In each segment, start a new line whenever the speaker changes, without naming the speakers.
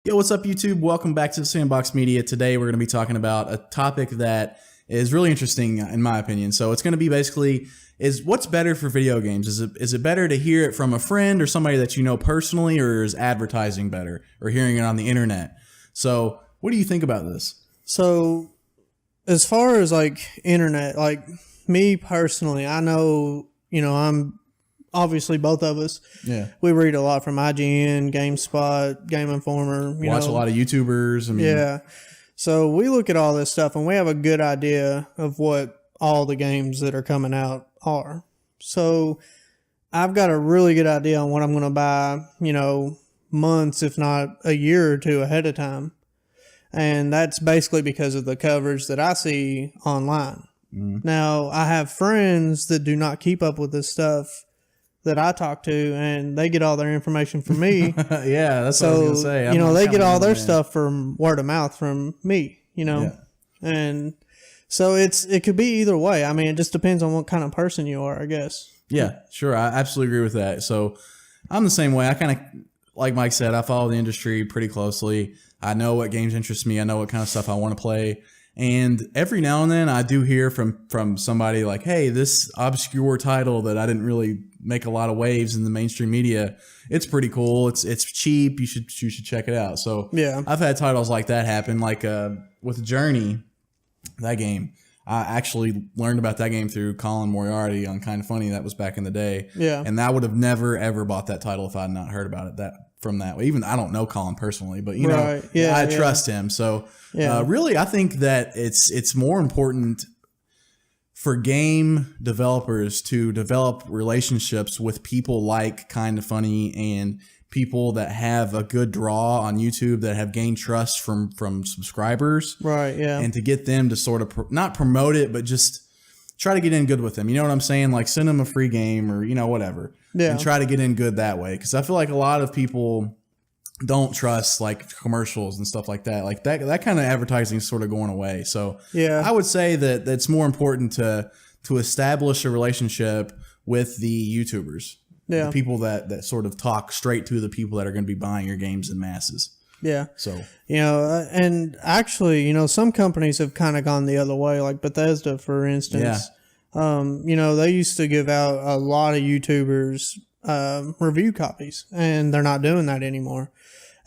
Yo, what's up, YouTube? Welcome back to the Sandbox Media. Today, we're going to be talking about a topic that is really interesting, in my opinion. So it's going to be basically, is what's better for video games? Is it better to hear it from a friend or somebody that you know personally, or is advertising better, or hearing it on the internet? So what do you think about this?
So as far as like internet, like me personally, I know, I'm obviously both of us.
Yeah.
We read a lot from IGN, GameSpot, Game Informer.
Watch a lot of YouTubers.
Yeah. So we look at all this stuff and we have a good idea of what all the games that are coming out are. So I've got a really good idea on what I'm going to buy, months, if not a year or two ahead of time. And that's basically because of the coverage that I see online. Now, I have friends that do not keep up with this stuff that I talk to, and they get all their information from me.
Yeah, that's what I was going to say.
They get all their stuff from word of mouth from me,
Yeah.
And so it could be either way. I mean, it just depends on what kind of person you are, I guess.
Yeah, sure. I absolutely agree with that. So I'm the same way. I kind of, like Mike said, I follow the industry pretty closely. I know what games interest me. I know what kind of stuff I want to play. And every now and then I do hear from somebody like, hey, this obscure title that I didn't really make a lot of waves in the mainstream media, it's pretty cool. It's cheap. You should check it out. So
yeah,
I've had titles like that happen, like with Journey, that game. I actually learned about that game through Colin Moriarty on Kind of Funny. That was back in the day.
Yeah.
And I would have never, ever bought that title if I had not heard about it from that way. Even I don't know Colin personally, but, I trust him. So really, I think that it's more important for game developers to develop relationships with people like Kind of Funny and people that have a good draw on YouTube, that have gained trust from subscribers.
Right, yeah.
And to get them to sort of not promote it, but just try to get in good with them. You know what I'm saying? Like send them a free game or, whatever.
Yeah.
And try to get in good that way. Because I feel like a lot of people don't trust like commercials and stuff like that. Like that kind of advertising is sort of going away. So
yeah,
I would say that it's more important to establish a relationship with the YouTubers.
Yeah.
The people that sort of talk straight to the people that are going to be buying your games in masses.
Yeah.
So,
and actually, some companies have kind of gone the other way, like Bethesda, for instance.
Yeah.
They used to give out a lot of YouTubers review copies, and they're not doing that anymore.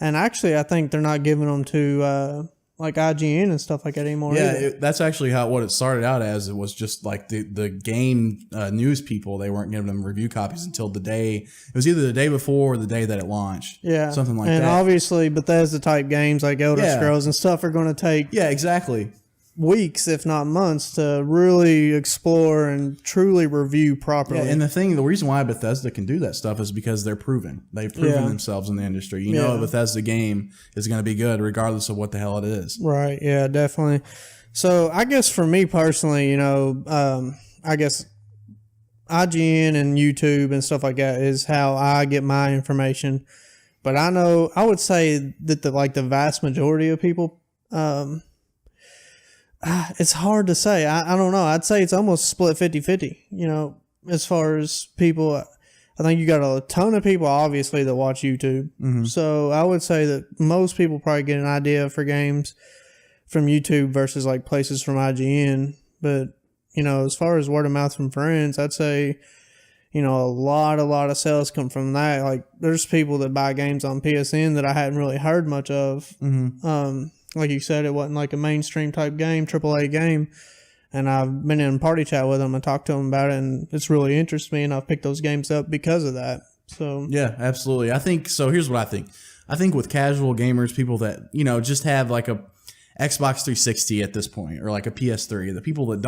And actually, I think they're not giving them to like IGN and stuff like that anymore.
Yeah, that's actually what it started out as. It was just like the game news people. They weren't giving them review copies until the day. It was either the day before or the day that it launched.
Yeah,
something like that.
And obviously, Bethesda type games like Elder Scrolls and stuff are going to take
exactly
weeks, if not months, to really explore and truly review properly.
Yeah, and the reason why Bethesda can do that stuff is because they're proven. They've proven themselves in the industry. You know, a Bethesda game is going to be good regardless of what the hell it is.
Right. Yeah, definitely. So I guess for me personally, I guess IGN and YouTube and stuff like that is how I get my information. But I would say that the vast majority of people, it's hard to say. I don't know. I'd say it's almost split 50-50, as far as people. I think you got a ton of people, obviously, that watch YouTube. Mm-hmm. So I would say that most people probably get an idea for games from YouTube versus like places from IGN. But, as far as word of mouth from friends, I'd say, a lot of sales come from that. Like there's people that buy games on PSN that I hadn't really heard much of. Mm-hmm. Like you said, it wasn't like a mainstream type game, AAA game. And I've been in party chat with them and talked to them about it, and it's really interested me, and I've picked those games up because of that. So
yeah, absolutely. I think so. Here's what I think. I think with casual gamers, people that just have like a Xbox 360 at this point, or like a PS3, the people that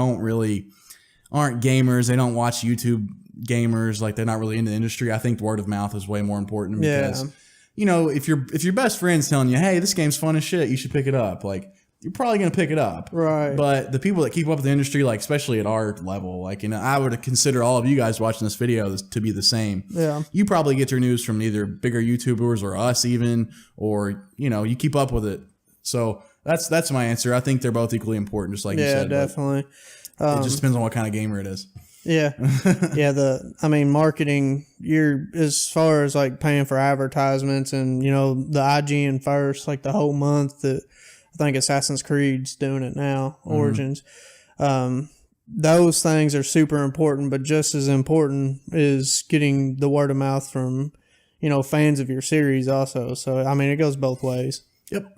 aren't gamers, they don't watch YouTube gamers, like they're not really into the industry. I think word of mouth is way more important because. If your best friend's telling you, hey, this game's fun as shit, you should pick it up, like, you're probably going to pick it up.
Right.
But the people that keep up with the industry, like, especially at our level, like, I would consider all of you guys watching this video to be the same.
Yeah.
You probably get your news from either bigger YouTubers or us even, or, you keep up with it. So that's my answer. I think they're both equally important, just like you said.
Yeah, definitely.
It just depends on what kind of gamer it is.
Yeah. Yeah. Marketing, as far as like paying for advertisements and, the IGN first, like the whole month that I think Assassin's Creed's doing it now, Origins. Those things are super important, but just as important is getting the word of mouth from, fans of your series also. So, it goes both ways.
Yep.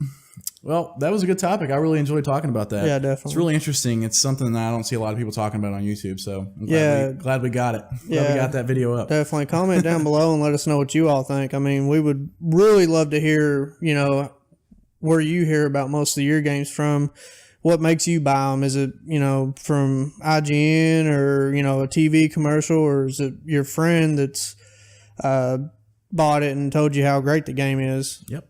Well, that was a good topic. I really enjoyed talking about that.
Yeah, definitely.
It's really interesting. It's something that I don't see a lot of people talking about on YouTube. So I'm glad we got it. Glad we got that video up.
Definitely. Comment down below and let us know what you all think. We would really love to hear, where you hear about most of your games from. What makes you buy them? Is it, from IGN or, a TV commercial, or is it your friend that's bought it and told you how great the game is?
Yep.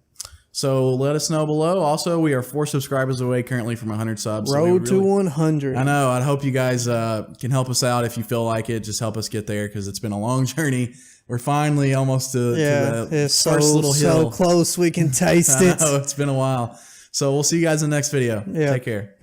So let us know below. Also, we are 4 subscribers away currently from 100 subs.
Road to 100.
I know. I hope you guys can help us out if you feel like it. Just help us get there because it's been a long journey. We're finally almost to the
it's
first little hill.
So close we can taste it.
I know, it's been a while. So we'll see you guys in the next video.
Yeah.
Take care.